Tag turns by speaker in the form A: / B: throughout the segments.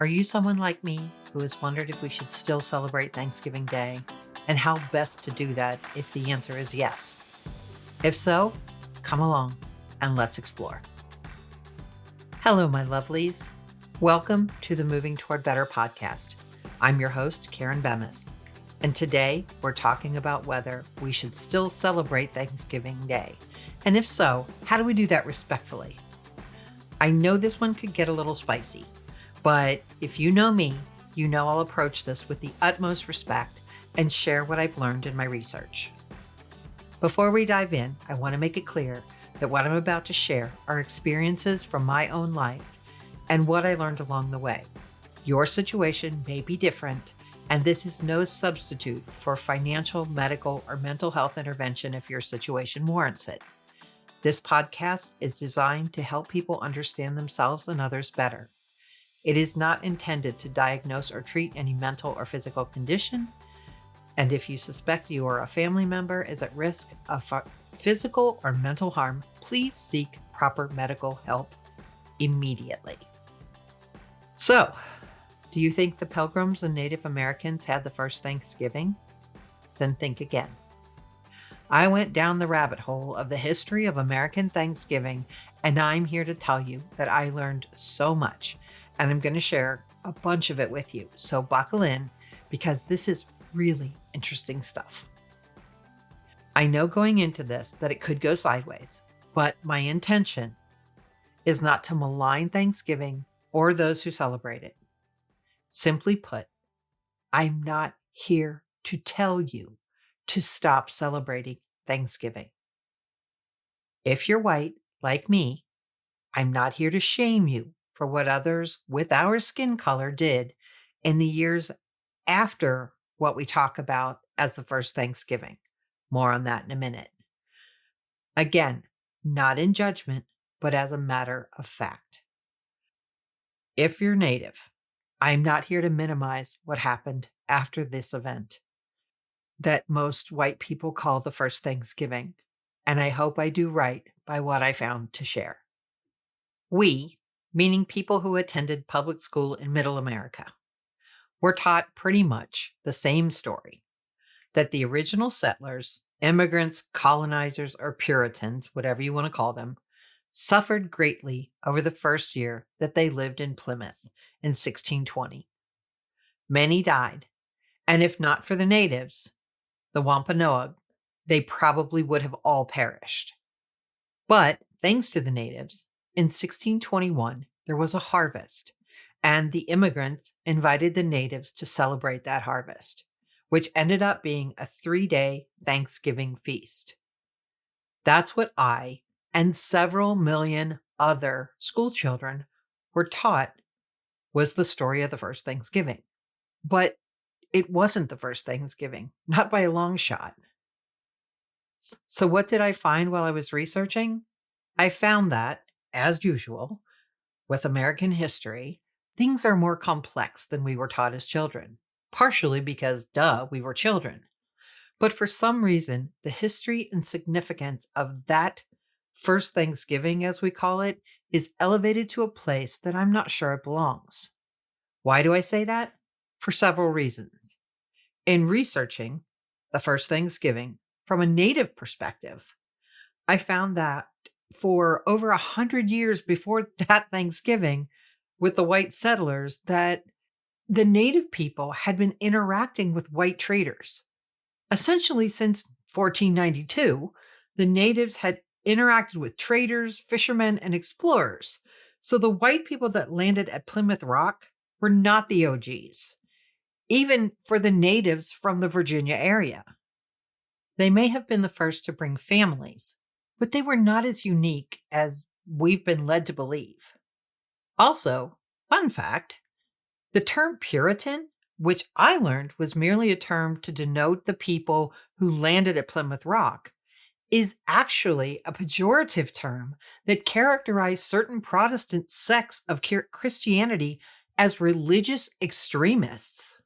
A: Are you someone like me who has wondered if we should still celebrate Thanksgiving Day and how best to do that if the answer is yes? If so, come along and let's explore. Hello, my lovelies. Welcome to the Moving Toward Better podcast. I'm your host, Karen Bemis, and today we're talking about whether we should still celebrate Thanksgiving Day. And if so, how do we do that respectfully? I know this one could get a little spicy, but if you know me, you know I'll approach this with the utmost respect and share what I've learned in my research. Before we dive in, I want to make it clear that what I'm about to share are experiences from my own life and what I learned along the way. Your situation may be different, and this is no substitute for financial, medical, or mental health intervention if your situation warrants it. This podcast is designed to help people understand themselves and others better. It is not intended to diagnose or treat any mental or physical condition. And if you suspect you or a family member is at risk of physical or mental harm, please seek proper medical help immediately. So, do you think the Pilgrims and Native Americans had the first Thanksgiving? Then think again. I went down the rabbit hole of the history of American Thanksgiving, and I'm here to tell you that I learned so much, and I'm going to share a bunch of it with you. So buckle in, because this is really interesting stuff. I know going into this that it could go sideways, but my intention is not to malign Thanksgiving or those who celebrate it. Simply put, I'm not here to tell you to stop celebrating Thanksgiving. If you're white, like me, I'm not here to shame you for what others with our skin color did in the years after what we talk about as the first Thanksgiving. More on that in a minute. Again, not in judgment, but as a matter of fact. If you're Native, I'm not here to minimize what happened after this event that most white people call the first Thanksgiving, and I hope I do right by what I found to share. We, meaning people who attended public school in Middle America, were taught pretty much the same story, that the original settlers, immigrants, colonizers, or Puritans, whatever you want to call them, suffered greatly over the first year that they lived in Plymouth in 1620. Many died, and if not for the natives, the Wampanoag, they probably would have all perished. But thanks to the natives, in 1621, there was a harvest, and the immigrants invited the natives to celebrate that harvest, which ended up being a 3-day Thanksgiving feast. That's what I and several million other school children were taught was the story of the first Thanksgiving. But it wasn't the first Thanksgiving, not by a long shot. So what did I find while I was researching? I found that, as usual, with American history, things are more complex than we were taught as children, partially because, we were children. But for some reason, the history and significance of that first Thanksgiving, as we call it, is elevated to a place that I'm not sure it belongs. Why do I say that? For several reasons. In researching the first Thanksgiving from a Native perspective, I found that for over 100 years before that Thanksgiving with the white settlers, that the Native people had been interacting with white traders. Essentially, since 1492, the natives had interacted with traders, fishermen, and explorers. So the white people that landed at Plymouth Rock were not the OGs, even for the natives from the Virginia area. They may have been the first to bring families, but they were not as unique as we've been led to believe. Also, fun fact, the term Puritan, which I learned was merely a term to denote the people who landed at Plymouth Rock, is actually a pejorative term that characterized certain Protestant sects of Christianity as religious extremists.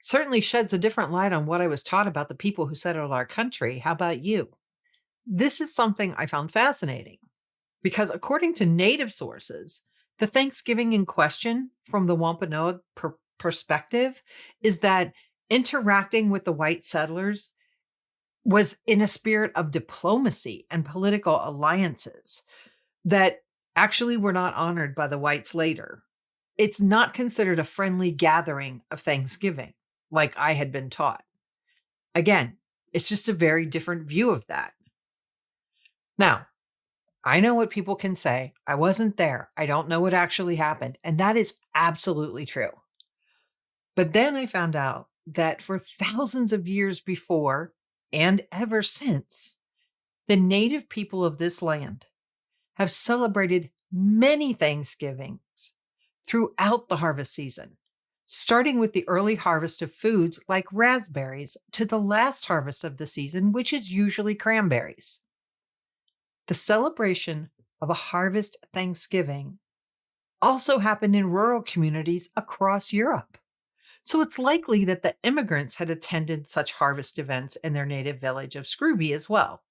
A: Certainly sheds a different light on what I was taught about the people who settled our country. How about you? This is something I found fascinating because according to Native sources, The Thanksgiving in question, from the Wampanoag perspective, is that interacting with the white settlers was in a spirit of diplomacy and political alliances that actually were not honored by the whites later. It's not considered a friendly gathering of Thanksgiving, like I had been taught. Again, it's just a very different view of that. Now, I know what people can say. I wasn't there. I don't know what actually happened. And that is absolutely true. But then I found out that for thousands of years before and ever since, the native people of this land have celebrated many Thanksgivings throughout the harvest season, starting with the early harvest of foods like raspberries to the last harvest of the season, which is usually cranberries. The celebration of a harvest Thanksgiving also happened in rural communities across Europe. So it's likely that the immigrants had attended such harvest events in their native village of Scrooby as well.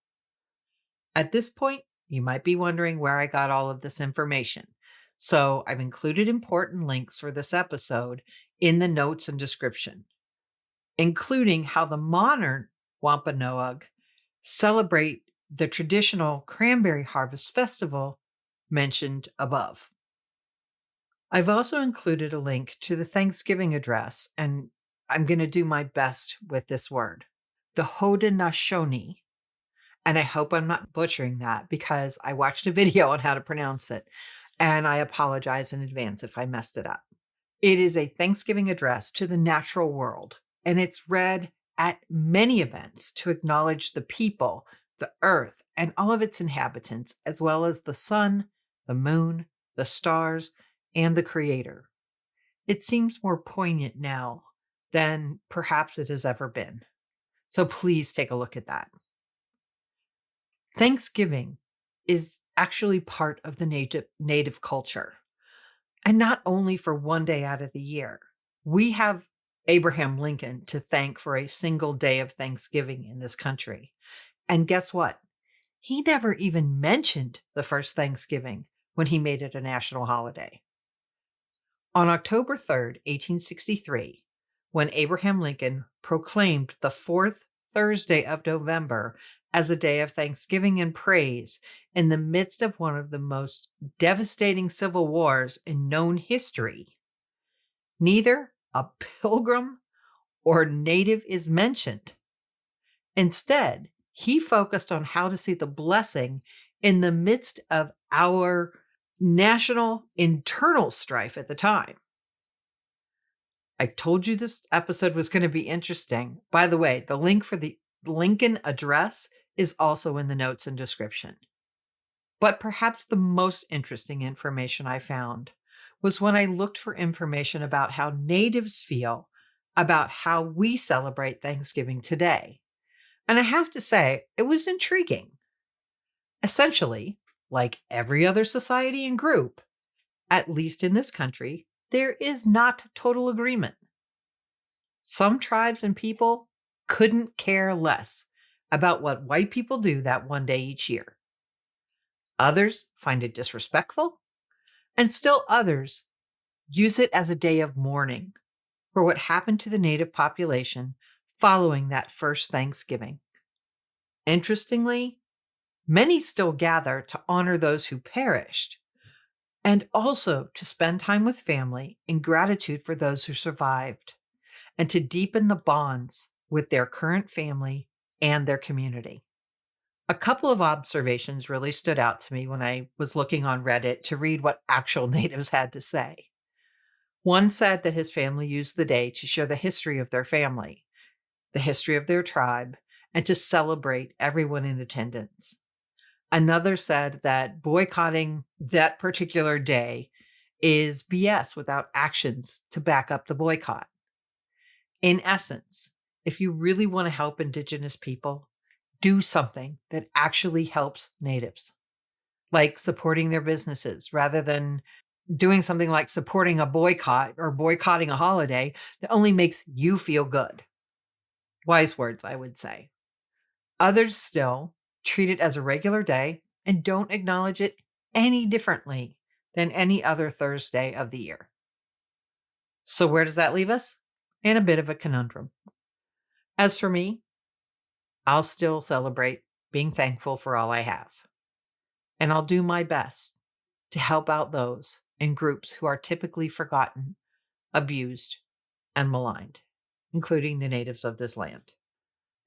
A: At this point, you might be wondering where I got all of this information. So I've included important links for this episode in the notes and description, including how the modern Wampanoag celebrate the traditional cranberry harvest festival mentioned above. I've also included a link to the Thanksgiving address, and I'm going to do my best with this word, the Haudenosaunee. And I hope I'm not butchering that because I watched a video on how to pronounce it, and I apologize in advance if I messed it up. It is a Thanksgiving address to the natural world, and it's read at many events to acknowledge the people, the earth, and all of its inhabitants, as well as the sun, the moon, the stars, and the creator. It seems more poignant now than perhaps it has ever been. So please take a look at that. Thanksgiving is actually part of the native culture, and not only for one day out of the year. We have Abraham Lincoln to thank for a single day of Thanksgiving in this country. And guess what? He never even mentioned the first Thanksgiving when he made it a national holiday. On October 3rd, 1863, when Abraham Lincoln proclaimed the fourth Thursday of November as a day of thanksgiving and praise in the midst of one of the most devastating civil wars in known history, neither a pilgrim or native is mentioned. Instead, he focused on how to see the blessing in the midst of our national internal strife at the time. I told you this episode was going to be interesting. By the way, the link for the Lincoln address is also in the notes and description. But perhaps the most interesting information I found was when I looked for information about how natives feel about how we celebrate Thanksgiving today. And I have to say, it was intriguing. Essentially, like every other society and group, at least in this country, there is not total agreement. Some tribes and people couldn't care less about what white people do that one day each year. Others find it disrespectful, and still others use it as a day of mourning for what happened to the native population following that first Thanksgiving. Interestingly, many still gather to honor those who perished and also to spend time with family in gratitude for those who survived and to deepen the bonds with their current family and their community. A couple of observations really stood out to me when I was looking on Reddit to read what actual natives had to say. One said that his family used the day to share the history of their family, the history of their tribe, and to celebrate everyone in attendance. Another said that boycotting that particular day is BS without actions to back up the boycott. In essence, if you really want to help Indigenous people, do something that actually helps natives, like supporting their businesses rather than doing something like supporting a boycott or boycotting a holiday that only makes you feel good. Wise words, I would say. Others still treat it as a regular day and don't acknowledge it any differently than any other Thursday of the year. So where does that leave us? In a bit of a conundrum. As for me, I'll still celebrate being thankful for all I have. And I'll do my best to help out those in groups who are typically forgotten, abused, and maligned, including the natives of this land.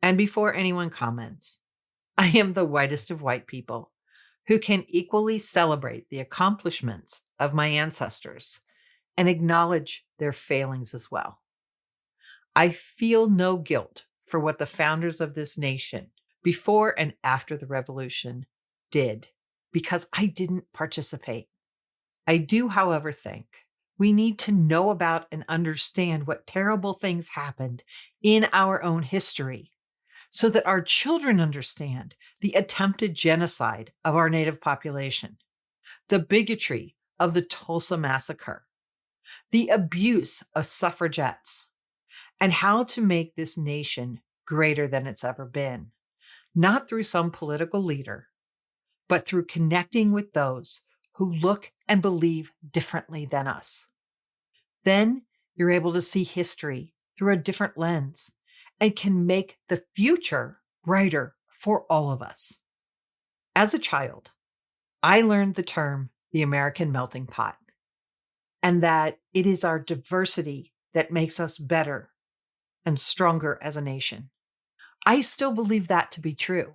A: And before anyone comments, I am the whitest of white people who can equally celebrate the accomplishments of my ancestors and acknowledge their failings as well. I feel no guilt for what the founders of this nation, before and after the revolution, did, because I didn't participate. I do, however, think we need to know about and understand what terrible things happened in our own history so that our children understand the attempted genocide of our Native population, the bigotry of the Tulsa Massacre, the abuse of suffragettes, and how to make this nation greater than it's ever been, not through some political leader, but through connecting with those who look and believe differently than us. Then you're able to see history through a different lens and can make the future brighter for all of us. As a child, I learned the term the American melting pot, and that it is our diversity that makes us better and stronger as a nation. I still believe that to be true.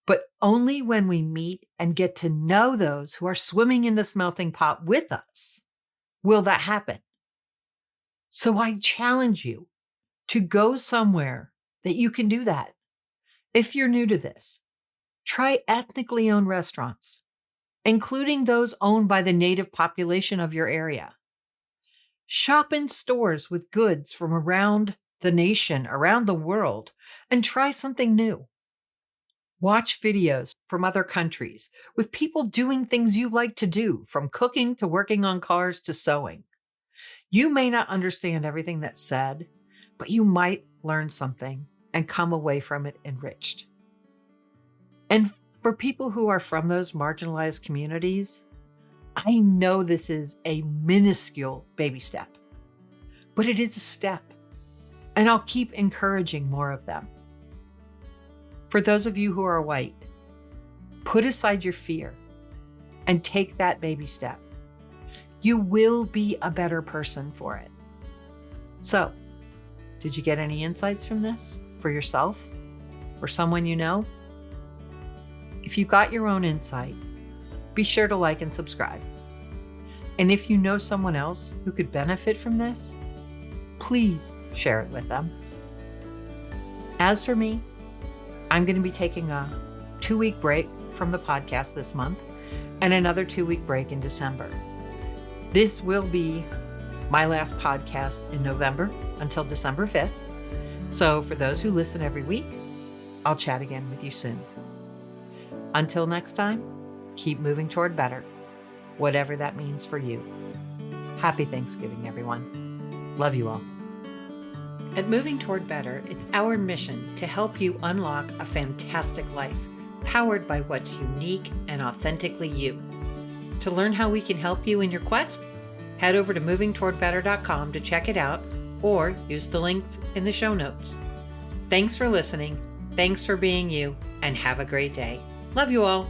A: But only when we meet and get to know those who are swimming in this melting pot with us will that happen. So I challenge you to go somewhere that you can do that. If you're new to this, try ethnically owned restaurants, including those owned by the native population of your area. Shop in stores with goods from around the nation, around the world, and try something new. Watch videos from other countries with people doing things you like to do, from cooking to working on cars to sewing. You may not understand everything that's said, but you might learn something and come away from it enriched. And for people who are from those marginalized communities, I know this is a minuscule baby step, but it is a step, and I'll keep encouraging more of them. For those of you who are white, put aside your fear and take that baby step. You will be a better person for it. So, did you get any insights from this for yourself or someone you know? If you got your own insight, be sure to like and subscribe. And if you know someone else who could benefit from this, please share it with them. As for me, I'm going to be taking a 2-week break from the podcast this month and another 2-week break in December. This will be my last podcast in November until December 5th. So for those who listen every week, I'll chat again with you soon. Until next time, keep moving toward better, whatever that means for you. Happy Thanksgiving, everyone. Love you all. At Moving Toward Better, it's our mission to help you unlock a fantastic life, powered by what's unique and authentically you. To learn how we can help you in your quest, head over to movingtowardbetter.com to check it out, or use the links in the show notes. Thanks for listening, thanks for being you, and have a great day. Love you all.